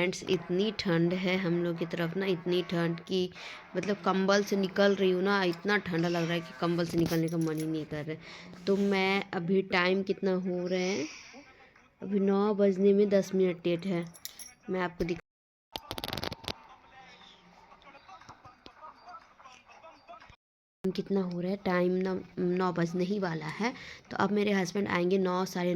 Friends, इतनी ठंड है हम लोग की तरफ ना, इतनी ठंड कि मतलब कंबल से निकल रही हूँ ना, इतना ठंडा लग रहा है कि कंबल से निकलने का मन ही नहीं कर रहा है। तो मैं अभी टाइम कितना हो रहे हैं, अभी 9 बजने में 10 मिनट लेट है। मैं आपको कितना हो रहा है टाइम ना, 9 बजने ही वाला है। तो अब मेरे हस्बैंड आएंगे 9, साढ़े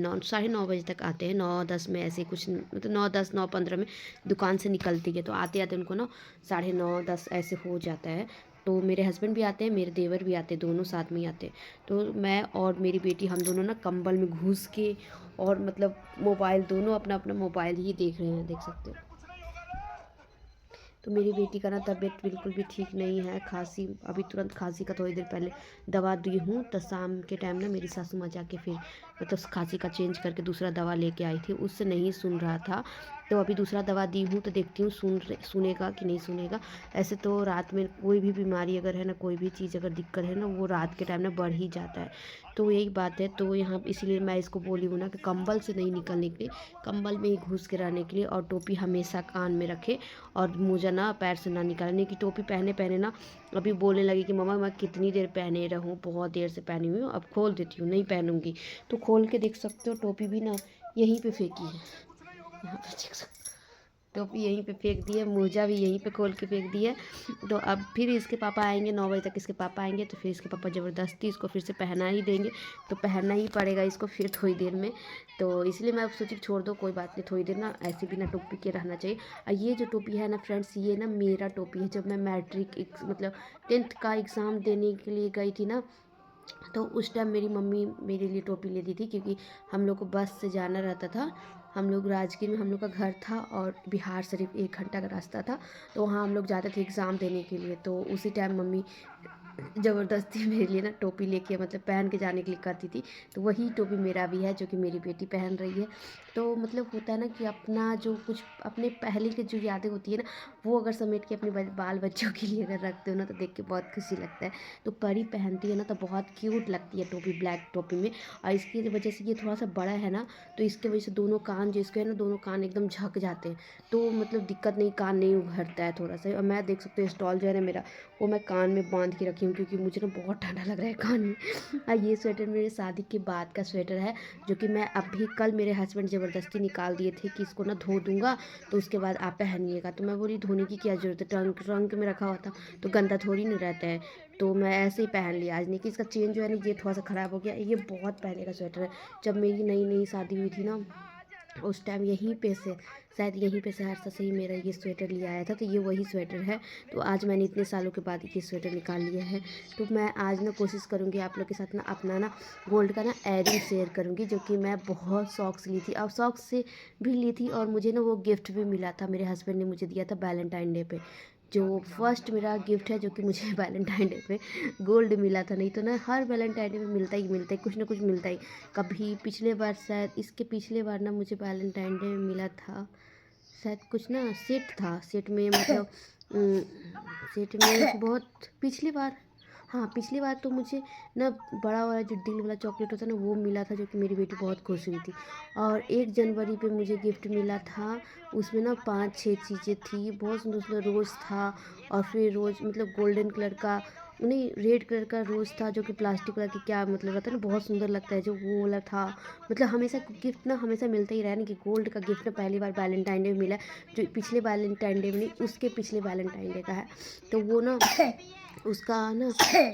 नौ बजे तक आते हैं। 9:10 में ऐसे कुछ मतलब 9:10 9:15 में दुकान से निकलती है, तो आते आते उनको ना 9:30 10 ऐसे हो जाता है। तो मेरे हस्बैंड भी आते हैं, मेरे देवर भी आते हैं, दोनों साथ में ही आते हैं। तो मैं और मेरी बेटी हम दोनों ना कंबल में घुस के और मतलब मोबाइल, दोनों अपना अपना मोबाइल ही देख रहे हैं, देख सकते हो। तो मेरी बेटी का ना तबीयत बिल्कुल भी ठीक नहीं है, खांसी, अभी तुरंत खांसी का थोड़ी देर पहले दवा दी हूँ। तो शाम के टाइम ना मेरी सासू माँ जाके फिर मतलब खांसी का चेंज करके दूसरा दवा लेके आई थी, उससे नहीं सुन रहा था। तो अभी दूसरा दवा दी हूँ, तो देखती हूँ सुनेगा कि नहीं सुनेगा। ऐसे तो रात में कोई भी बीमारी अगर है ना, कोई भी चीज़ अगर दिक्कत है ना, वो रात के टाइम ना बढ़ ही जाता है। तो यही बात है। तो यहाँ इसीलिए मैं इसको बोली हूँ ना कि कंबल से नहीं निकलने के लिए, कंबल में ही घुस के रहने के लिए, और टोपी हमेशा कान में रखे और मोजा ना पैर से ना निकालने की। टोपी पहने पहने ना अभी बोलने लगी कि मम्मा मैं कितनी देर पहने रहूँ, बहुत देर से पहनी हुई हूँ, अब खोल देती हूँ, नहीं पहनूंगी। तो खोल के देख सकते हो, टोपी भी ना यहीं पे फेंकी है, यहाँ पे देख सकते हो, टोपी यहीं पे फेंक दी है, मोजा भी यहीं पे खोल के फेंक दी है। तो अब फिर इसके पापा आएंगे 9 बजे तक, इसके पापा आएंगे तो फिर इसके पापा ज़बरदस्ती इसको फिर से पहना ही देंगे। तो पहनना ही पड़ेगा इसको फिर थोड़ी देर में। तो इसलिए मैं अब सोची छोड़ दो, कोई बात नहीं, थोड़ी देर ना ऐसे भी ना टोपी के रहना चाहिए। और ये जो टोपी है ना फ्रेंड्स, ये ना मेरा टोपी है। जब मैं मैट्रिक मतलब 10th का एग्ज़ाम देने के लिए गई थी ना, तो उस टाइम मेरी मम्मी मेरे लिए टोपी लेती थी, क्योंकि हम लोग को बस से जाना रहता था। हम लोग राजगीर में हम लोग का घर था और बिहार शरीफ 1 घंटा का रास्ता था। तो वहाँ हम लोग जाते थे एग्ज़ाम देने के लिए। तो उसी टाइम मम्मी ज़बरदस्ती मेरे लिए ना टोपी लेके मतलब पहन के जाने के लिए करती थी। तो वही टोपी मेरा भी है, जो कि मेरी बेटी पहन रही है। तो मतलब होता है ना कि अपना जो कुछ अपने पहले की जो यादें होती है ना, वो अगर समेट के अपने बाल बच्चों के लिए अगर रखते हो ना, तो देख के बहुत खुशी लगता है। तो परी पहनती है ना, तो बहुत क्यूट लगती है टोपी, ब्लैक टोपी में। और इसकी वजह से ये थोड़ा सा बड़ा है ना, तो इसकी वजह से दोनों कान जो इसके है ना, दोनों कान एकदम झक जाते हैं। तो मतलब दिक्कत नहीं, कान नहीं उभरता है थोड़ा सा। और मैं देख सकते हो स्टॉल जो है ना मेरा, वो मैं कान में बांध के रखी हूँ, क्योंकि मुझे ना बहुत ठंडा लग रहा है कान में। और ये स्वेटर मेरे शादी के बाद का स्वेटर है, जो कि मैं अभी कल मेरे हस्बैंड ज़बरदस्ती निकाल दिए थे कि इसको ना धो दूँगा, तो उसके बाद आप पहनिएगा। तो मैं बोली धोने की क्या ज़रूरत है, ट्रंक में रखा हुआ था तो गंदा थोड़ी नहीं रहता है। तो मैं ऐसे ही पहन लिया आज। नहीं कि इसका चेन जो है ना, ये थोड़ा सा ख़राब हो गया। ये बहुत पहले का स्वेटर है, जब मेरी नई नई शादी हुई थी ना, उस टाइम यहीं पे से शायद यहीं पे सहरसा से ही मेरा ये स्वेटर लिया आया था। तो ये वही स्वेटर है। तो आज मैंने इतने सालों के बाद ये स्वेटर निकाल लिया है। तो मैं आज ना कोशिश करूँगी आप लोग के साथ ना अपना ना गोल्ड का ना एयरिंग शेयर करूँगी, जो कि मैं बहुत शौक से ली थी, और शौक से भी ली थी, और मुझे ना वो गिफ्ट भी मिला था, मेरे हस्बैंड ने मुझे दिया था वैलेंटाइन डे पे। जो फर्स्ट मेरा गिफ्ट है, जो कि मुझे वैलेंटाइन डे पे गोल्ड मिला था। नहीं तो ना हर वैलेंटाइन डे में मिलता ही मिलता है, कुछ ना कुछ मिलता ही। कभी पिछले बार, शायद इसके पिछले बार ना मुझे वैलेंटाइन डे में मिला था शायद कुछ ना सेट था, सेट में मतलब सेट में बहुत पिछली बार, हाँ पिछली बार तो मुझे ना बड़ा वाला जो दिल वाला चॉकलेट होता है ना, वो मिला था, जो कि मेरी बेटी बहुत खुश हुई थी। और 1 जनवरी पे मुझे गिफ्ट मिला था, उसमें ना 5-6 चीज़ें थी, बहुत सुंदर सुंदर रोज़ था। और फिर रोज़ मतलब गोल्डन कलर का नहीं, रेड कलर का रोज़ था, जो कि प्लास्टिक वाला की क्या मतलब रहता है ना, बहुत सुंदर लगता है जो वो वाला था। मतलब हमेशा गिफ्ट ना हमेशा मिलता ही रहा है ना, कि गोल्ड का गिफ्ट ना पहली बार वैलेंटाइन डे में मिला, जो पिछले वैलेंटाइन डे में नहीं, उसके पिछले वैलेंटाइन डे का है। तो वो ना उसका ना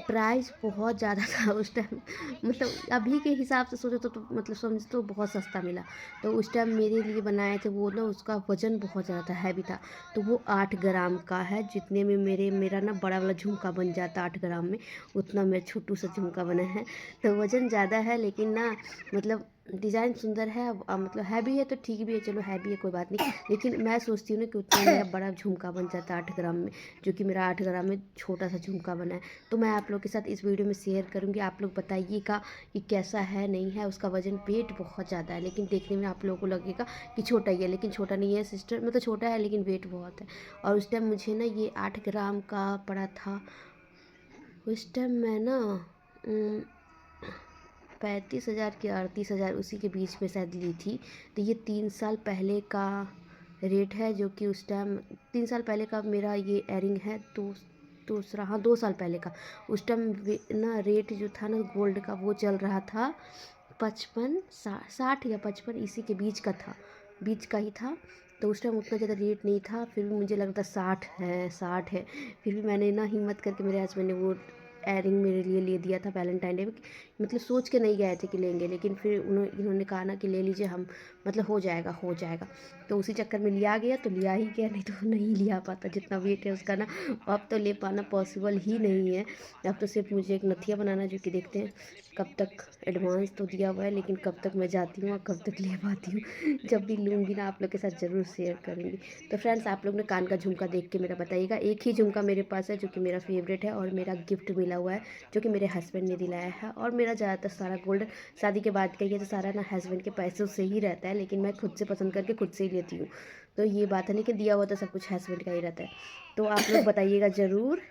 प्राइस बहुत ज़्यादा था उस टाइम। मतलब अभी के हिसाब से सोचो तो मतलब समझ तो बहुत सस्ता मिला। तो उस टाइम मेरे लिए बनाए थे वो ना, उसका वज़न बहुत ज़्यादा था, हैवी था। तो वो 8 ग्राम का है, जितने में मेरा ना बड़ा वाला झुमका बन जाता 8 ग्राम में, उतना मेरा छोटू सा झुमका बना है। तो वज़न ज़्यादा है, लेकिन ना मतलब डिज़ाइन सुंदर है। मतलब हैवी है तो ठीक भी है, चलो हैवी है कोई बात नहीं, लेकिन मैं सोचती हूँ ना कि उतना मेरा बड़ा झुमका बन जाता 8 ग्राम में, जो कि मेरा 8 ग्राम में छोटा सा झुमका बना है। तो मैं आप लोग के साथ इस वीडियो में शेयर करूँगी, आप लोग बताइएगा कि कैसा है नहीं है। उसका वज़न वेट बहुत ज़्यादा है, लेकिन देखने में आप लोगों को लगेगा कि छोटा ही है, लेकिन छोटा नहीं है सिस्टर, मतलब छोटा है लेकिन वेट बहुत है। और उस टाइम मुझे ना ये 8 ग्राम का पड़ा था। उस टाइम मैं ना 35,000 की 38,000 उसी के बीच में शायद ली थी। तो ये 3 साल पहले का रेट है, जो कि उस टाइम 3 साल पहले का मेरा ये एयरिंग है, दूसरा, हाँ 2 साल पहले का। उस टाइम ना रेट जो था ना गोल्ड का वो चल रहा था 55 60 या 55 इसी के बीच का था, बीच का ही था। तो उस टाइम उतना ज़्यादा रेट नहीं था, फिर भी मुझे लग रहा था 60 है। फिर भी मैंने ना हिम्मत करके, मेरे हस्बैंड ने वो एयरिंग मेरे लिए ले दिया था वैलेंटाइन डे में। मतलब सोच के नहीं गए थे कि लेंगे, लेकिन फिर इन्होंने कहा ना कि ले लीजिए, हम मतलब हो जाएगा हो जाएगा। तो उसी चक्कर में लिया गया, तो लिया ही गया, नहीं तो नहीं लिया पाता जितना वेट है उसका ना। अब तो ले पाना पॉसिबल ही नहीं है। अब तो सिर्फ मुझे एक नथिया बनाना, जो कि देखते हैं कब तक। एडवांस तो दिया हुआ है, लेकिन कब तक मैं जाती हूँ और कब तक ले पाती हूँ। जब भी लूँगी ना आप लोग के साथ ज़रूर शेयर करूँगी। तो फ्रेंड्स, आप लोग ने कान का झुमका देख के मेरा बताइएगा। एक ही झुमका मेरे पास है जो कि मेरा फेवरेट है, और मेरा गिफ्ट मिला हुआ है जो कि मेरे हस्बैंड ने दिलाया है। और मेरा ज़्यादातर सारा गोल्ड शादी के बाद का ये तो सारा ना हस्बैंड के पैसों से ही रहता है, लेकिन मैं खुद से पसंद करके खुद से ही लेती हूँ। तो ये बात है, लेकिन दिया हुआ तो सब कुछ हस्बैंड का ही रहता है। तो आप लोग बताइएगा ज़रूर।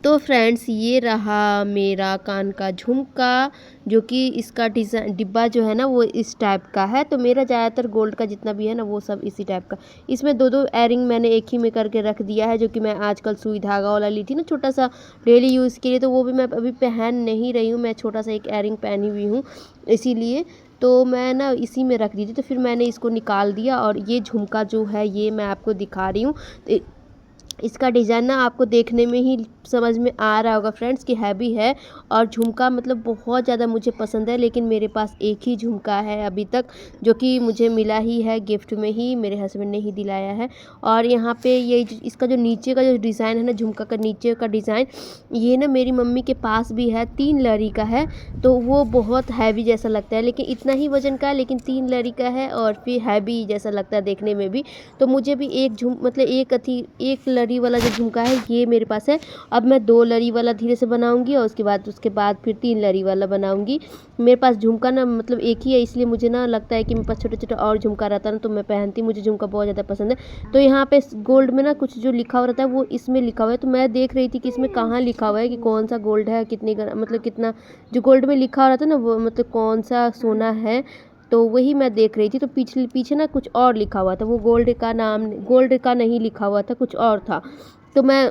तो फ्रेंड्स, ये रहा मेरा कान का झुमका, जो कि इसका डिज़ाइन डिब्बा जो है ना वो इस टाइप का है। तो मेरा ज़्यादातर गोल्ड का जितना भी है ना वो सब इसी टाइप का। इसमें दो दो एयरिंग मैंने एक ही में करके रख दिया है, जो कि मैं आजकल सुई धागा वाला ली थी ना छोटा सा डेली यूज़ के लिए, तो वो भी मैं अभी पहन नहीं रही हूँ। मैं छोटा सा एक एयरिंग पहनी हुई हूँ, इसीलिए तो मैं ना इसी में रख दी थी। तो फिर मैंने इसको निकाल दिया, और ये झुमका जो है ये मैं आपको दिखा रही हूँ। तो इसका डिज़ाइन ना आपको देखने में ही समझ में आ रहा होगा फ्रेंड्स कि हैवी है, और झुमका मतलब बहुत ज़्यादा मुझे पसंद है। लेकिन मेरे पास एक ही झुमका है अभी तक, जो कि मुझे मिला ही है गिफ्ट में ही, मेरे हस्बैंड ने ही दिलाया है। और यहाँ पे ये इसका जो नीचे का जो डिज़ाइन है ना, झुमका का नीचे का डिज़ाइन, ये ना मेरी मम्मी के पास भी है, 3 लड़ी का है। तो वो बहुत हैवी जैसा लगता है, लेकिन इतना ही वजन का है, लेकिन 3 लड़ी का है और फिर हैवी जैसा लगता है देखने में भी। तो मुझे भी एक लड़ी वाला जो झुमका है ये मेरे पास है। अब मैं 2 लड़ी वाला धीरे से बनाऊंगी, और उसके बाद फिर 3 लड़ी वाला बनाऊंगी। मेरे पास झुमका ना मतलब एक ही है, इसलिए मुझे ना लगता है कि मेरे पास छोटे छोटे और झुमका रहता है ना, तो मैं पहनती, मुझे झुमका बहुत ज़्यादा पसंद है। तो यहाँ पे गोल्ड में ना कुछ जो लिखा हुआ रहता है वो इसमें लिखा हुआ है। तो मैं देख रही थी कि इसमें कहाँ लिखा हुआ है कि कौन सा गोल्ड है, मतलब कितना जो गोल्ड में लिखा हुआ रहता है ना वो मतलब कौन सा सोना है। तो वही मैं देख रही थी। तो पीछे ना कुछ और लिखा हुआ था, वो गोल्ड का नहीं लिखा हुआ था, कुछ और था। तो मैं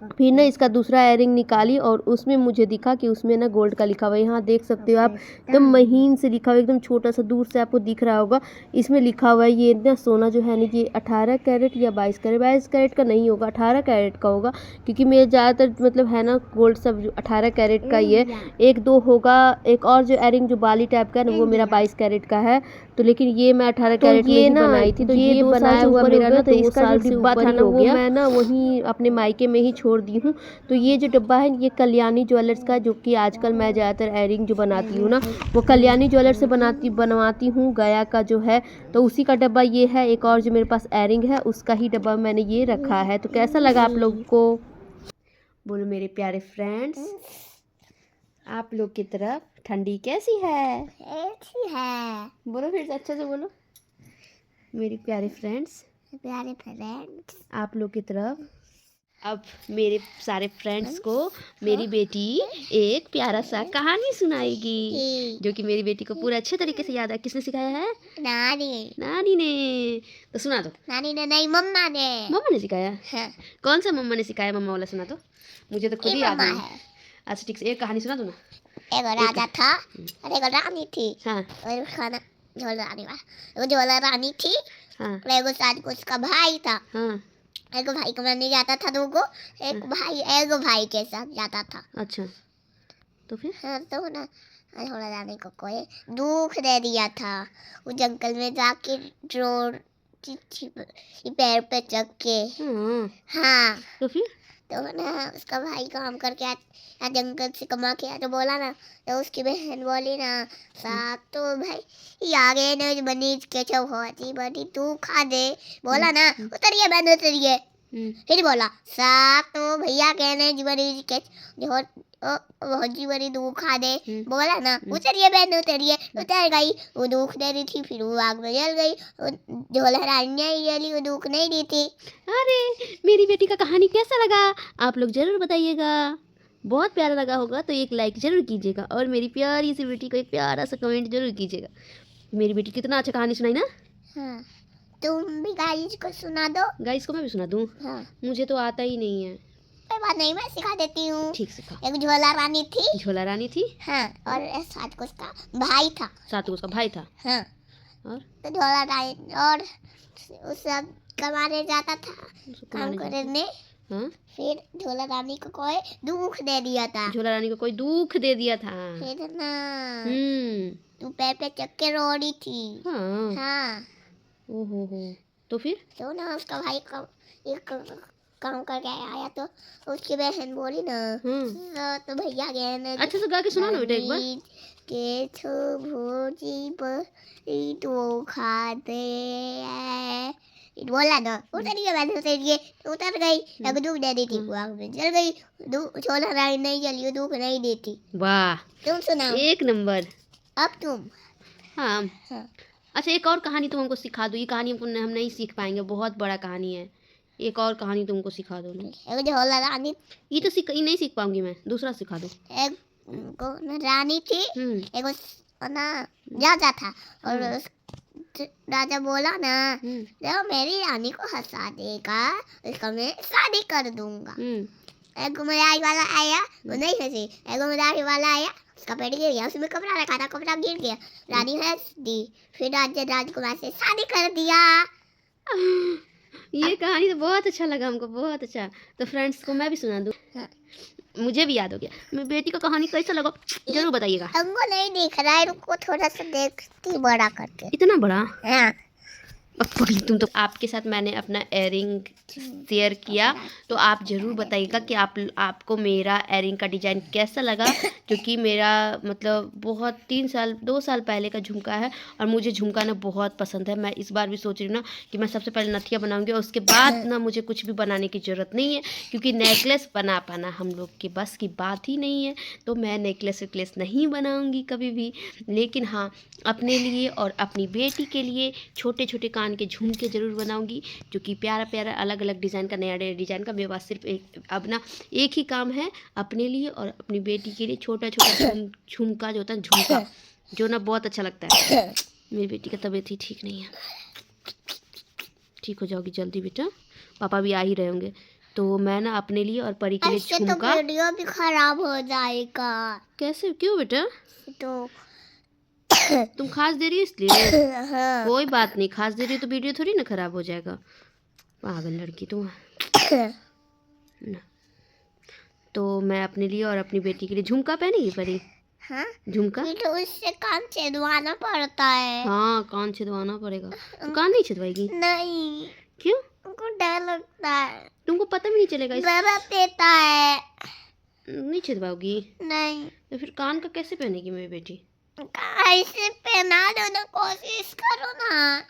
फिर ना इसका दूसरा एयरिंग निकाली, और उसमें मुझे दिखा कि उसमें ना गोल्ड का लिखा हुआ है। यहाँ देख सकते हो आप, एकदम महीन से लिखा हुआ है, एकदम छोटा सा दूर से आपको दिख रहा होगा। इसमें लिखा हुआ है ये ना सोना जो है ना ये 18 कैरेट या 22 कैरेट का नहीं होगा, 18 कैरेट का होगा। क्योंकि मेरे ज़्यादातर मतलब है ना गोल्ड सब 18 कैरेट का ही है। एक दो होगा, एक और जो एयरिंग जो बाली टाइप का है ना वो मेरा 22 कैरेट का है। तो लेकिन ये मैं 18 कैरेट में ही बनाई थी। तो ये बनाया हुआ मेरा ना, तो इसका जो डिब्बा था ना वो मैं ना वहीं अपने मायके में ही छोड़ दी हूँ। तो ये जो डब्बा है ये कल्याणी ज्वेलर्स का, जो कि आजकल मैं ज़्यादातर एयरिंग जो बनाती हूँ ना वो कल्याणी ज्वेलर्स से बनवाती हूँ, गया का जो है। तो उसी का डब्बा ये है। एक और जो मेरे पास एयरिंग है उसका ही डब्बा मैंने ये रखा है। तो कैसा लगा आप लोगों को? बोलो मेरे प्यारे फ्रेंड्स, आप लोग की तरफ ठंडी कैसी है? बोलो फिर से अच्छे से बोलो। मेरे प्यारे फ्रेंड्स, आप लोग की तरफ अब मेरे सारे फ्रेंड्स को मेरी बेटी एक प्यारा सा कहानी सुनाएगी, जो कि मेरी बेटी को पूरा अच्छे तरीके से याद है। किसने सिखाया है? नानी ने। तो सुना दो। नानी ने नहीं, मम्मा ने सिखाया। हाँ। कौन सा मम्मा ने सिखाया? मम्मा वाला सुना दो, मुझे तो खुद ही याद नहीं। अच्छा ठीक से एक कहानी सुना दो ना। एक राजा था और एक रानी थी। हाँ। और खाना झोला रानी थी। हाँ। एगो साथ को उसका भाई था। हाँ। एक भाई को मारने जाता था, दो को एक भाई के साथ जाता था। अच्छा, तो फिर? हाँ, तो ना झोला रानी को कोई दुख दे दिया था। वो जंगल में जाके जोर पैर पे चढ़ के। हाँ। तो फिर? तो ना उसका भाई काम करके आ जंगल से कमा के आ, तो बोला ना, तो उसकी बहन बोली ना, साथ तो भाई आगे ने बनी के होती बनी तू खा दे। बोला ना उतरिए बहन उतरिए। फिर बोला साथ तो भैया कहने जीवनी के जीवनी तू खा दे। बोला ना उतरिए बहन उतरिए। उतर गई, वो दुख दे रही थी, फिर वो आग में जल गई। झोला रानी वो दुख नहीं दी थी। अरे मेरी बेटी का कहानी कैसा लगा आप लोग जरूर बताइएगा। बहुत प्यारा लगा होगा तो एक लाइक जरूर कीजिएगा, और मेरी प्यारी सी बेटी को एक प्यारा सा कमेंट जरूर कीजिएगा। मेरी बेटी कितना अच्छा कहानी सुनाई ना। हाँ, तुम भी गाइस को सुना दो। गाइस को मैं भी सुना दूँ? हाँ, मुझे तो आता ही नहीं है। कोई बात नहीं, मैं सिखा देती हूँ। ठीक सिखा। एक झोला रानी थी। झोला रानी थी। हाँ, और साथ को उसका भाई था। साथ में उसका भाई था। हाँ, और तो झोला रानी और उस सब कमाने जाता था, उसको काम कमाने जाता। करने। हाँ, फिर झोला रानी को कोई दुख दे दिया था। झोला रानी को कोई दुख दे दिया था। फिर ना हम्म। तू पैर पे चक के रो रही थी। हाँ। हाँ, ओहो हो। तो फिर तो ना उसका भाई एक काम करके आया, तो उसकी बहन बोली ना, तो भैया गए ना। अच्छा से गा के सुना ना बेटा एक बार। के छो भोजी बरी तो खाते हैं। बोला ना, उतर गई मैंने, उतर गई। एक दुख दे दी थी, आग में जल गई। छोला रानी नहीं जली, दुख नहीं देती। वाह, तुम सुनाओ। एक नंबर। अब तुम। हाँ। हाँ, अच्छा, एक और कहानी तुम हमको सिखा दो। ये कहानी हम नहीं सीख पाएंगे, बहुत बड़ा कहानी है। एक और कहानी तुमको सिखा दो ना। एक झोला रानी। ये नहीं सीख पाऊंगी मैं, दूसरा सिखा दो। एक को ना रानी थी, एक ना राजा था। और राजा बोला ना, जब मेरी रानी को हंसा देगा उसका मैं शादी कर दूंगा। एक मदारी वाला आया, वो नहीं हंसी। एक मदारी वाला आया, उसका पेट गिर गया, उसमें कपड़ा रखा था, कपड़ा गिर गया। रानी हंस दी, फिर राजकुमार से शादी कर दिया। ये कहानी तो बहुत अच्छा लगा हमको, बहुत अच्छा। तो फ्रेंड्स को मैं भी सुना दूँ? हाँ। मुझे भी याद हो गया। मेरी बेटी का कहानी कैसा लगा जरूर बताइएगा। हमको नहीं दिख रहा है, रुको थोड़ा सा देखती बड़ा करके। इतना बड़ा? हाँ। तुम तो, आपके साथ मैंने अपना एयरिंग शेयर किया, तो आप ज़रूर बताइएगा कि आपको मेरा एयरिंग का डिज़ाइन कैसा लगा। क्योंकि मेरा मतलब बहुत 2 साल पहले का झुमका है, और मुझे झुमका ना बहुत पसंद है। मैं इस बार भी सोच रही हूँ ना कि मैं सबसे पहले नथिया बनाऊंगी, और उसके बाद ना मुझे कुछ भी बनाने की ज़रूरत नहीं है। क्योंकि नेकलेस बना पाना हम लोग की बस की बात ही नहीं है, तो मैं नेकलेस वेकलेस नहीं बनाऊँगी कभी भी। लेकिन हाँ, अपने लिए और अपनी बेटी के लिए छोटे छोटे कान के झुमके ज़रूर बनाऊंगी, जो कि प्यारा प्यारा अलग अलग डिज़ाइन का, नया नया डिज़ाइन का। मेरे पास सिर्फ एक ही काम है, अपने लिए और अपनी बेटी के लिए छोटा छोटा झुमका जो होता है, झुमका जो ना बहुत अच्छा लगता है। मेरी बेटी का तबीयत ही ठीक नहीं है। ठीक हो जाओगी जल्दी बेटा, पापा भी आ ही रहे होंगे। तो मैं ना अपने लिए और परी के लिए झुमका। तो वीडियो भी खराब हो जाएगा। कैसे, क्यों बेटा? तो तुम खास दे रही हो इसलिए? हाँ। कोई बात नहीं, खास दे रही हो तो वीडियो थोड़ी ना खराब हो जाएगा। पागल लड़की तुम। तो मैं अपने लिए और अपनी बेटी के लिए झुमका पहनेगी परी? हाँ? झुमका तो उससे कान छेदवाना पड़ता है। हाँ, कान छिदवाना पड़ेगा। तो कान नहीं छिदवाएगी? नहीं। क्यों? उनको डर लगता है। तुमको पता भी नहीं चलेगा? दर्द देता है। नहीं छिदवाओगी? नहीं। तो फिर कान का कैसे पहनेगी मेरी बेटी? ऐसे पहना दो ना, कोशिश करो ना।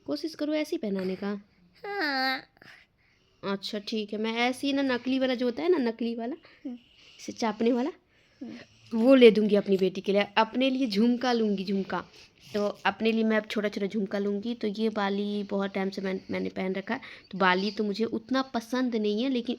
कोशिश करो ऐसे ही पहनाने का? हाँ। अच्छा ठीक है, मैं ऐसे ही ना नकली वाला जो होता है ना, नकली वाला इसे चापने वाला, वो ले दूंगी अपनी बेटी के लिए। अपने लिए झुमका लूँगी, झुमका। तो अपने लिए मैं अब छोटा छोटा झुमका लूँगी। तो ये बाली बहुत टाइम से मैंने पहन रखा है। तो बाली तो मुझे उतना पसंद नहीं है, लेकिन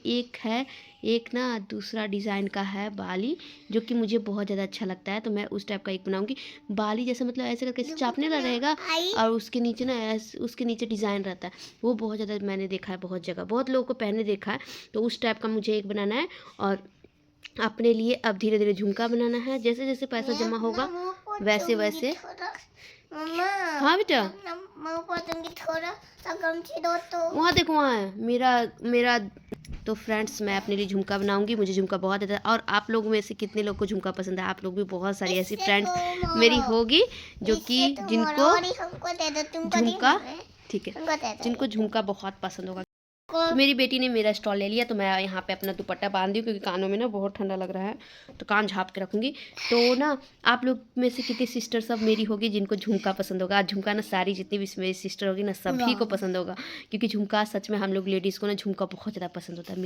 एक ना दूसरा डिज़ाइन का है बाली, जो कि मुझे बहुत ज़्यादा अच्छा लगता है। तो मैं उस टाइप का एक बनाऊँगी बाली, जैसे मतलब ऐसे करके चापने वाला रहेगा, और उसके नीचे ना उसके नीचे डिज़ाइन रहता है। वो बहुत ज़्यादा मैंने देखा है, बहुत जगह बहुत लोगों को पहने देखा है। तो उस टाइप का मुझे एक बनाना है। और अपने लिए अब धीरे धीरे झुमका बनाना है। जैसे जैसे पैसा जमा होगा वैसे वैसे। हाँ बेटा, थोड़ा सा गमछी दो तो। वहाँ देखो, वहाँ है मेरा। तो फ्रेंड्स, मैं अपने लिए झुमका बनाऊंगी। मुझे झुमका बहुत ज़्यादा। और आप लोग में से कितने लोग को झुमका पसंद है? आप लोग भी बहुत सारी ऐसी फ्रेंड्स मेरी होगी जो कि जिनको झुमका, ठीक है, जिनको झुमका बहुत पसंद होगा। तो मेरी बेटी ने मेरा स्टॉल ले लिया, तो मैं यहाँ पे अपना दुपट्टा बांध दी, क्योंकि कानों में ना बहुत ठंडा लग रहा है, तो कान झाँप के रखूँगी। तो ना आप लोग में से कितनी सिस्टर सब मेरी होगी जिनको झुमका पसंद होगा? झुमका ना सारी जितनी भी मेरी सिस्टर होगी ना, सभी को पसंद होगा। क्योंकि झुमका सच में हम लोग लेडीज़ को ना झुमका बहुत ज़्यादा पसंद होता है।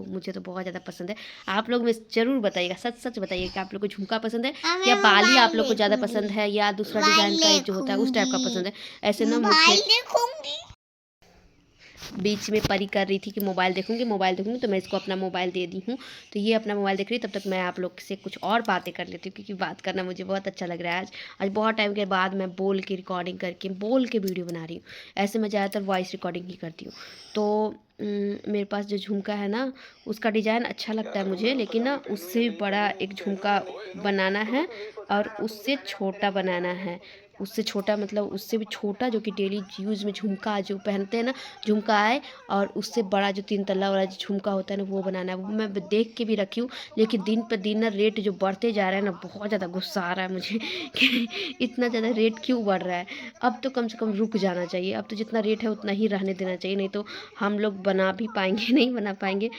मुझे तो बहुत ज़्यादा पसंद है। आप लोग में ज़रूर बताइएगा, सच सच बताइएगा कि आप लोग को झुमका पसंद है, या बाली आप लोग को ज़्यादा पसंद है, या दूसरा डिज़ाइन का जो होता है उस टाइप का पसंद है। ऐसे ना मुझे बीच में परी कर रही थी कि मोबाइल देखूंगी, तो मैं इसको अपना मोबाइल दे दी हूँ। तो ये अपना मोबाइल देख रही है, तब तक मैं आप लोग से कुछ और बातें कर लेती हूँ, क्योंकि बात करना मुझे बहुत अच्छा लग रहा है। आज बहुत टाइम के बाद मैं बोल के रिकॉर्डिंग करके बोल के वीडियो बना रही हूँ। ऐसे मैं ज़्यादातर वॉइस रिकॉर्डिंग ही करती हूँ। तो मेरे पास जो झुमका है ना, उसका डिज़ाइन अच्छा लगता है मुझे, लेकिन ना उससे भी बड़ा एक झुमका बनाना है और उससे छोटा बनाना है। उससे छोटा मतलब उससे भी छोटा, जो कि डेली यूज़ में झुमका जो पहनते हैं ना, झुमका आए, और उससे बड़ा जो 3 तल्ला वाला जो झुमका होता है ना, वो बनाना है। वो मैं देख के भी रखी हूँ, लेकिन दिन पर दिन ना रेट जो बढ़ते जा रहा है ना, बहुत ज़्यादा गुस्सा आ रहा है मुझे कि इतना ज़्यादा रेट क्यों बढ़ रहा है। अब तो कम से कम रुक जाना चाहिए। अब तो जितना रेट है उतना ही रहने देना चाहिए, नहीं तो हम लोग बना भी पाएंगे नहीं बना पाएंगे।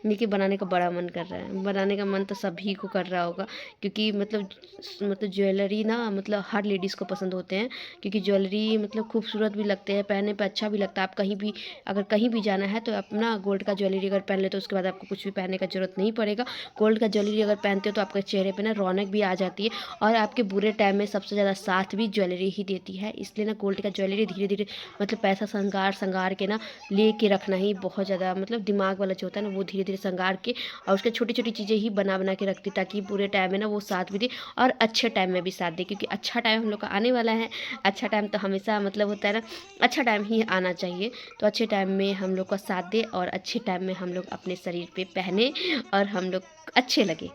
लेकिन बनाने का बड़ा मन कर रहा है, बनाने का मन तो सभी को कर रहा होगा, क्योंकि मतलब ज्वेलरी ना, मतलब हर लेडीज़ को पसंद होते हैं, क्योंकि ज्वेलरी मतलब खूबसूरत भी लगते हैं, पहनने पे अच्छा भी लगता है। आप कहीं भी अगर कहीं भी जाना है तो अपना गोल्ड का ज्वेलरी अगर पहन ले, तो उसके बाद आपको कुछ भी पहनने का ज़रूरत नहीं पड़ेगा। गोल्ड का ज्वेलरी अगर पहनते हो तो आपके चेहरे पे ना रौनक भी आ जाती है, और आपके बुरे टाइम में सबसे ज़्यादा साथ भी ज्वेलरी ही देती है। इसलिए ना गोल्ड का ज्वेलरी धीरे धीरे मतलब पैसा संगार के ना ले के रखना ही बहुत ज़्यादा मतलब दिमाग वाला जो होता है ना, वो धीरे धीरे संगार के, और उसके छोटी छोटी चीज़ें ही बना बना के रखती, ताकि बुरे टाइम में ना वो साथ भी दे और अच्छे टाइम में भी साथ दे, क्योंकि अच्छा टाइम हम लोग का आने वाला है। अच्छा टाइम तो हमेशा मतलब होता है ना, अच्छा टाइम ही आना चाहिए। तो अच्छे टाइम में हम लोग का साथ दे, और अच्छे टाइम में हम लोग अपने शरीर पे पहने और हम लोग अच्छे लगे।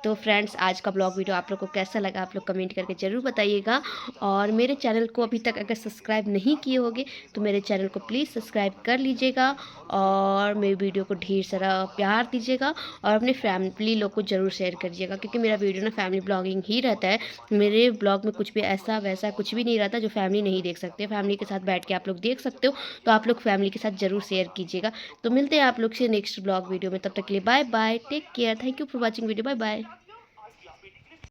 तो फ्रेंड्स, आज का ब्लॉग वीडियो आप लोग को कैसा लगा, आप लोग कमेंट करके ज़रूर बताइएगा। और मेरे चैनल को अभी तक अगर सब्सक्राइब नहीं किए होंगे तो मेरे चैनल को प्लीज़ सब्सक्राइब कर लीजिएगा, और मेरी वीडियो को ढेर सारा प्यार दीजिएगा, और अपने फैमिली लोग को ज़रूर शेयर करिएगा, क्योंकि मेरा वीडियो ना फैमिली ब्लॉगिंग ही रहता है। मेरे ब्लॉग में कुछ भी ऐसा वैसा कुछ भी नहीं रहता जो फैमिली नहीं देख सकते। फैमिली के साथ बैठ के आप लोग देख सकते हो, तो आप लोग फैमिली के साथ ज़रूर शेयर कीजिएगा। तो मिलते हैं आप लोग से नेक्स्ट ब्लॉग वीडियो में, तब तक के लिए bye bye, take care, thank you for watching video, bye bye.